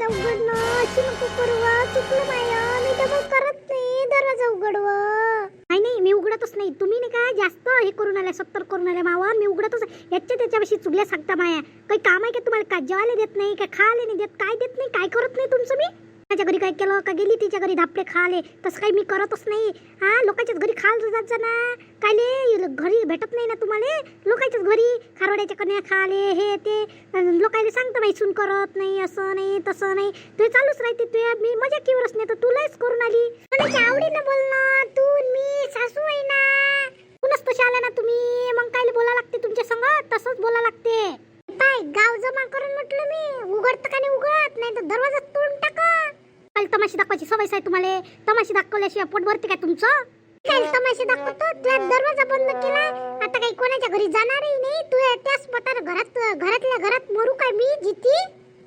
दरवाजा उघडणं अशी नको करू व. चुकलं माया, मी डबल करत नाही. दरवाजा उघडव. नाही मी उघडतच नाही. तुम्ही नाही काय जास्त हे करून आल्या, 70 करून आल्या मावा. मी उघडतच याच्या त्याच्याविषयी चुगल्या सांगता माया. काही काम आहे का तुम्हाला? का जेवायला देत नाही, का खायला नाही देत, काय देत नाही, काय करत नाही तुमचं मी? माझ्या घरी काय केलं का? गेली तिच्या घरी धापले खाले. तसं काही मी करतच नाही. लोकांच्याच घरी खायला जात जा ना. कायले घरी भेटत नाही ना तुम्हाला? लोकांच्याच घरी खारोड्याच्या कन्या खाले हे ते लोकांना सांगतं बाई सून करत नाही, असं नाही तसं नाही. तू चालूच राहते. तू मी मजा किवरच नाही तर तुलाच करून आली. कोणाच्या आवडीनं बोलणं. तू मी सासू आहे ना. कुणच तसे आल्या ना तुम्ही. मग कायले बोला लागते तुमच्या संग? तसंच बोला लागते. पाय गाव जमा करून म्हटलं मी. उघडत का नाही उघडत, नाही तर दरवाजा तोडून टाका. काल तमाशे दाखवायची सवय आहे तुम्हाला. तमाशे दाखवल्याशिवाय पोट भरते काय तुमचं? काल तमाशे दाखवतो. तुझा दरवाजा बंद केला. आता काही कोणाच्या घरी जाणारही नाही. तू त्याच पतार घरातल्या घरात मरू काय मी जिती?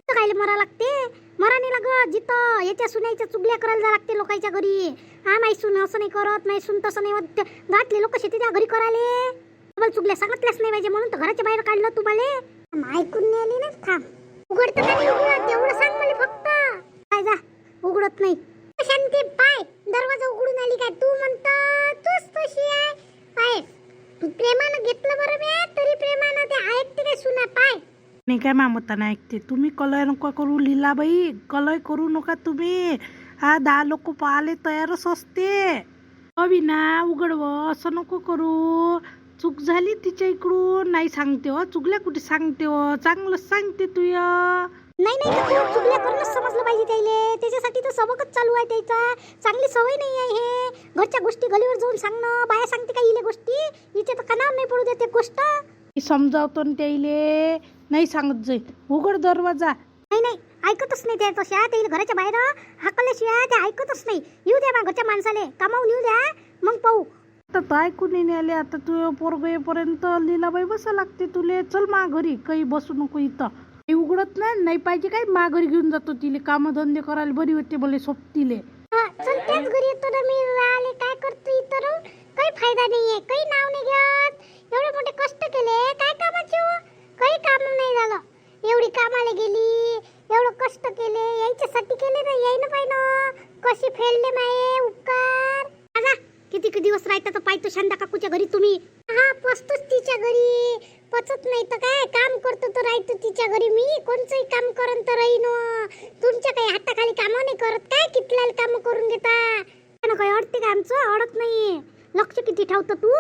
कायले मरा लागते? मरा नाही लाग. जिथं याच्या सुनायच्या चुगल्या करायला जा लागते लोकांच्या घरी. माई सून असं नाही करत, माई सून तसं नाही होत. घातले लोक शेतीच्या घरी कराले. तुम्हाला चुगल्या सांगितल्याच नाही पाहिजे म्हणून तर घराच्या बाहेर काढलं तुम्हाला. ऐकून नाही आली ना. थांब. उघडतं का नाही उघडत तेवढं सांग मला फक्त. काय जा उघडत नाही. शांती पाय दरवाजा उघडून आली काय? तू म्हणतो तूच तशी आहे. पाय प्रेमानं घेतलं बरं मी, तरी प्रेमानं ते ऐकते काय सुना? पाय नाही काय मामता नाही ऐकते. तुम्ही कलय नका करू लीलाबाई. कलय करू नका तुम्ही. 10 लोक पाहाले तयारच असते. ना उघडव असं नको करू. चूक झाली तिच्या इकडून. नाही सांगते हो चुकल्या कुठे सांगते हो. चांगलंच सांगते तू. नाही चुगल्या करूनच समजलं पाहिजे त्याले. त्याच्यासाठी तर सबकच चालू आहे त्याचा. चांगली सवय नाही आहे हे. घरच्या गोष्टी गलीवर जाऊन सांगणं. बाया सांगते का इले गोष्टी? इथे तर कानावर नाही पडू देते गोष्ट. समजावतो ना त्याले. नाही सांगत जाई. उघड दरवाजा. नाही ऐकतच नाही ते तशा. ते घराच्या बाहेर हाकल्याशिवाय ते ऐकतच नाही. येऊ द्या घरच्या माणसाले कामावून येऊ द्या मग पाहू. आता ऐकून नाही आले. आता तू पोरग येईपर्यंत लीलाबाई बसा लागते तुले. चल मा घरी. काही बसू नको इथं. उघडत नाही पाहिजे काय? मा घरी घेऊन जातो तिले. कामधंदे करायला बरी होते बोले सोबतीले. चल त्याच घरी येतो ना मी. राहिले काय करतो इथं? काही फायदा नाहीये. काही नाव नाही घेत. एवढे मोठे कष्ट केले काय कामाचे? काही काम नाही झालं. एवढी कामाला गेली, एवढं कष्ट केले, यायच्यासाठी केले ना. यायला पाहिजे. कशी फेडले माये उपकार. आजा किती दिवस राहता तर पाहतो शांता काकूच्या घरी तुम्ही. पसतोच तिच्या घरी. पचत नाही तर काय काम करतो तर राहतो तिच्या घरी मी. कोणचंही काम करन तर राहीन. तुमच्या काही हाताखाली काम नाही करत काय? कितल्याला काम करून घेता. काही अडते का आमचं? अडत नाही. लक्ष किती ठेवतो तू?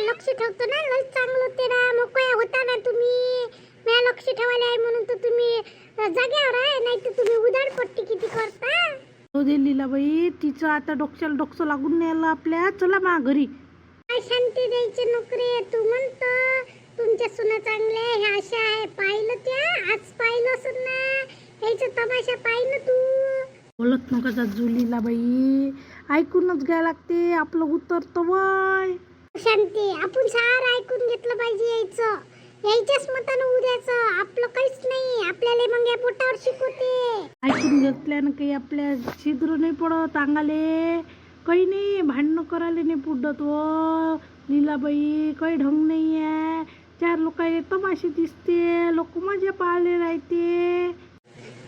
लक्ष ठेवतो ना. लय चांगलं होते ना. मग काय होता ना तुम्ही. मी लक्ष ठेवायला आहे म्हणून तर तुम्ही जाग्यावर आहे. नाही तर तुम्ही उधारपट्टी किती करता. हो दे लीलाबाई. तिचं आता डोक्याला डोकं लागून नाही आलं आपल्या. चला मा घरी. काय शांती द्यायची नोकरी तू म्हणतो. तुमच्या सुना चांगल्या ह्या अशा आहे. पाहिलं त्या आज पाहिलं असं ना. ह्याचा तमाशा पाहिलं तू. बोलत नका जाजू लीलाबाई. ऐकूनच घ्या लागते. आपलं उतरतं वय. शांती आपण सार ऐकून घेतलं पाहिजे. यायच्याच मतानं उद्याचं आपलं काहीच नाही. आपल्याला मग या पोटावर शिकवते. ऐकून घेतल्यानं काही आपल्या छिद्र नाही पडत अंगाले. काही नाही भांडणं करायला नाही पुढत व लीलाबाई. काही ढंग नाही आहे. 4 लोकांना तमाशे दिसते. लोक मजा पाहायला राहते.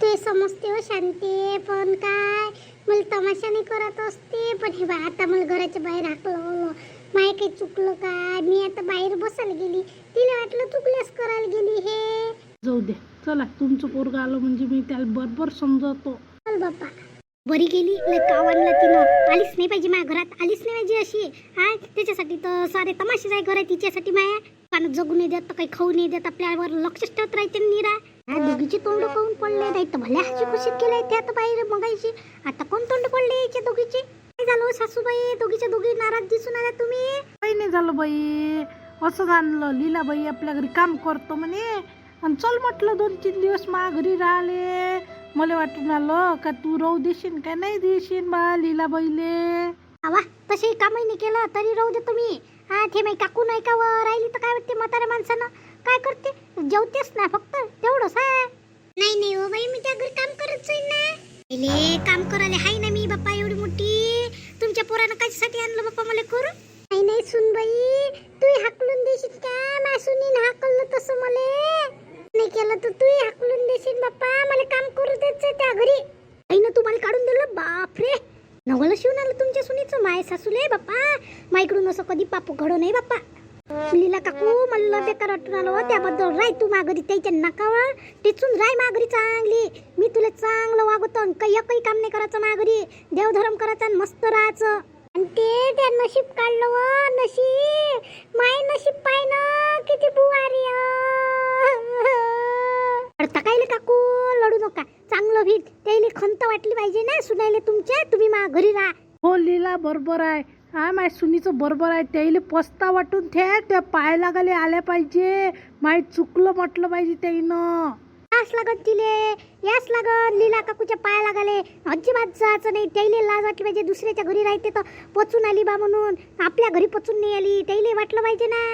ते समजते हो शांती. पण काय मला तमाशा नाही करत असते. पण हे बा आता मला घराच्या बाहेर हाकलं. माय काही चुकलं काय? मी आता बाहेर बसायला गेली. तिला वाटलं चुकल्यास करायला गेली. हे जाऊ दे. चला तुमचं पोरग आलं म्हणजे मी त्याला बरोबर समजवतो. चल बाप्पा. बरी गेली. काव आणला तिनं. आलीच नाही पाहिजे माझ्या घरात. आलीच नाही पाहिजे अशी. त्याच्यासाठी तर सारे तमाशे जाय घर आहे तिच्यासाठी. माया पानं जगू नाही देत, काही खाऊ नाही देत. आपल्यावर लक्षच ठेवत राहते नीरा. दोघीचे तोंड पाहून पडले. नाही तर भल्या हशी खुशीत केले ते आता बाहेर मगायची. आता कोण तोंड पडले याच्या दोघीचे? काय झालं सासूबाई? दोघीच्या दोघी नाराज दिसून आल्या तुम्ही. काही नाही झालं बाई. असं आणलं लीलाबाई आपल्या घरी काम करतो म्हणे. आणि चल म्हटलं 2-3 दिवस मा घरी राहिले. मला वाटून आलं का तू राहू देशील का नाही देशील बा लीलाबाईले. वा तसे कामही नाही केलं तरी राहू दे तुम्ही. ते माई काकू नाही का राहिली तर काय वाटते म्हाताऱ्या माणसानं? काय करते? जेवतेस ना फक्त तेवढंच आहे. नाही हो बाई मी त्या घरी काम करत जाईन ना. काम करायला हाय ना मी बाप्पा एवढी मोठी. तुमच्या पोरानं कशासाठी आणलं बाप्पा मला करू? नाही सुनबाई. तू हाकलून देशील का? माझ्या सुनीनं हाकललं तसं मला नाही केलं तर तू हाकलून देशील बाप्पा. मला काम काम करू द्यायचं त्या घरी. आईनं तुम्हाला काढून दिलं. बापरे, नवलं शिवून आलं तुमच्या सुनीचं. माय सासूले बाप्पा, माईकडून असं कधी पापू घडो नाही बाप्पा. लीला काकू, मला बेकार वाटून आलं त्याबद्दल. राय तू माघारी त्याच्या नाकावर टिचून राय माघारी चांगली. मी तुला चांगलं वागवतो. काही एकही काम नाही करायचं माघारी. देवधर्म करायचा आणि मस्त राहायचं. आणि ते त्या नशीब काढलं व नशीब. माय नशीब पाय ना किती बुवारी. अडता कायले काकू, लढू नका. चांगलं भीत त्याला खंत वाटली पाहिजे ना सुनायले तुमच्या. तुम्ही मा घरी राहा. हो लीला, बरोबर आहे. हा, माय सुनीचं बरोबर आहे. त्याला पस्ता वाटून त्या पाय लागाले आल्या पाहिजे. माय चुकलं म्हटलं पाहिजे त्याईनं. यास लागत तिले, यास लागत लीला काकूच्या पाया लागाले. अजिबात जायचं नाही. त्याला लाज वाटली पाहिजे. दुसऱ्याच्या घरी राहते तर पचून आली बा म्हणून. आपल्या घरी पचून नाही आली. त्याला वाटलं पाहिजे ना.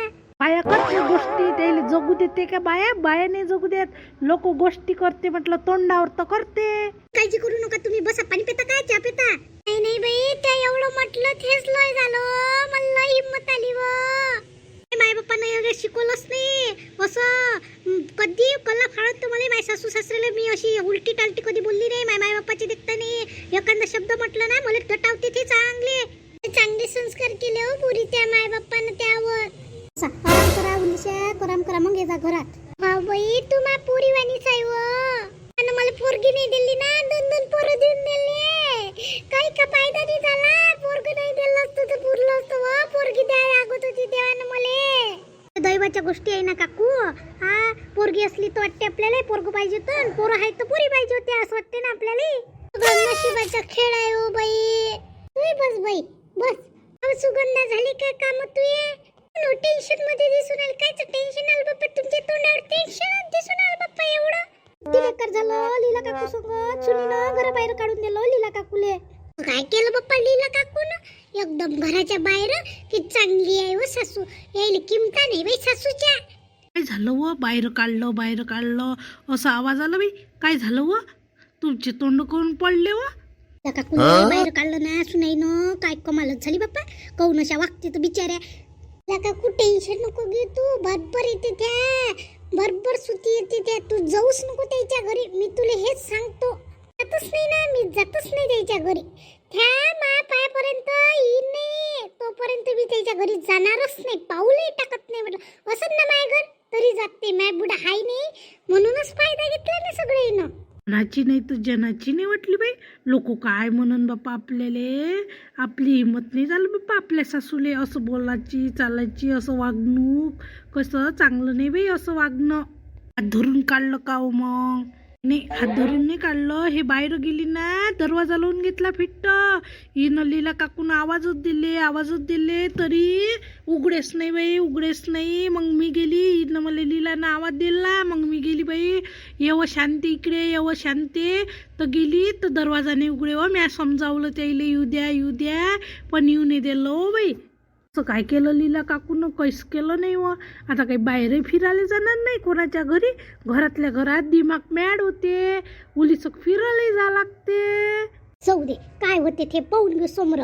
बाया करते गोष्टी, त्याला जगू देते का बाया? बाया नाही जगू देत. लोक गोष्टी करते म्हटलं, तोंडावर तर करते. काळजी करू नका तुम्ही. बसा, पाणी पिता काय चहा पिता? नाही नाही बाई, त्या एवढं म्हटलं तेच लय झालं. मला हिंमत आली व. माय बाप्पानं एवढं शिकवलंच नाही. असं कधी कला फाळत मला माय सासू सासऱ्याला मी अशी उलटी टालटी कधी बोलली नाही. माय बाप्पाची देखता नाही. एखादा शब्द म्हटलं ना मला तटावते ते चांगले संस्कार केले हो पुरी त्या माय बाप्पानं त्यावर. आराम करा उलिशा, आराम करा मग येजा घरात. वाव बाई, तू मा पुरी वाणीच आहे व. आणि मला पोरगी नाही दिली ना. 2 पोरं देऊन दिले. काही का फायदा नाही झाला. पोरग नाही दिलं असतं तर पुरलं असतं व. पोरगी द्यायला लागत होती देवानं मले. दैवाच्या गोष्टी आहे ना काकू. हा, पोरगी असली तर वाटते आपल्याला पोरग पाहिजे तर. पोरं आहे तर पुरी पाहिजे होते असं वाटते ना आपल्याला. नशिबाचा खेळ आहे हो बाई. तू बस बाई बस. अब सुगंधा झाली काय काम? तू ये. नो टेन्शन मध्ये दिसून आलं. कायचं टेन्शन आलं बाप्पा तुमच्या तोंडावर? टेन्शन दिसून आलं बाप्पा एवढं. बेकार झालं लीला काकू सोबत. सुनीनं घराबाहेर काढून दिलं लीला काकूले. काय केलं बाप्पा लीला काकूनं? एकदम घराच्या बाहेर. की चांगली आहे व सासू. यायला किमता नाही बाई सासूच्या. काय झालं व? बाहेर काढलं असं आवाज आला बाई. काय झालं व? तुमचे तोंड करून पडले व. त्या काकूनं बाहेर काढलं ना सुनाईनं. काय कमालच झाली बाप्पा. काहून अशा वागते तर बिचाऱ्या. त्या काकू टेन्शन नको घे तू. बरोबर येते त्या. बरोबर सुती येते त्या. तू जाऊच नको त्याच्या घरी. मी तुला हेच सांगतो. जातच नाही ना मी. जातच नाही त्याच्या घरी. त्या मा पायापर्यंत येईन नाही तोपर्यंत मी त्याच्या घरी जाणारच नाही. पाऊलही टाकत नाही म्हटलं. असं ना माय घर तरी जाते. माय बुडा हाय नाही म्हणूनच फायदा घेतला ना सगळे येणं. जनाची नाही तर जनाची नाही वाटली बाई. लोक काय म्हणन बाप्पा आपल्याला. आपली हिंमत नाही झालं बाप्पा आपल्या सासूले असं बोलायची चालायची. असं वागणूक कसं चांगलं नाही बाई असं वागणं. हात धरून काढलं का हो मग? नाही, हात धरून नाही काढलं. हे बाहेर गेली ना, दरवाजा लावून घेतला फिट्ट. हिनं लीला काकून आवाजच दिले तरी उघडेच नाही बाई, उघडेच नाही. मग मी गेली. हिनं मला लीलानं आवाज दिला. मग मी गेली बाई. येव शांती इकडे, येव शांती. तर गेली तर दरवाजा नाही उघडे व. मी समजावलं त्याला येऊ द्या पण येऊ नाही दिलं हो बाई. असं काय केलं लीला काकूनं? काहीच केलं नाही व. आता काही बाहेरही फिरायला जाणार नाही कोणाच्या घरी. घरातल्या घरात दिमाग मॅड होते. उलीचक फिरायला जा लागते. जाऊ दे काय होते ते पाहून घेऊ समोर.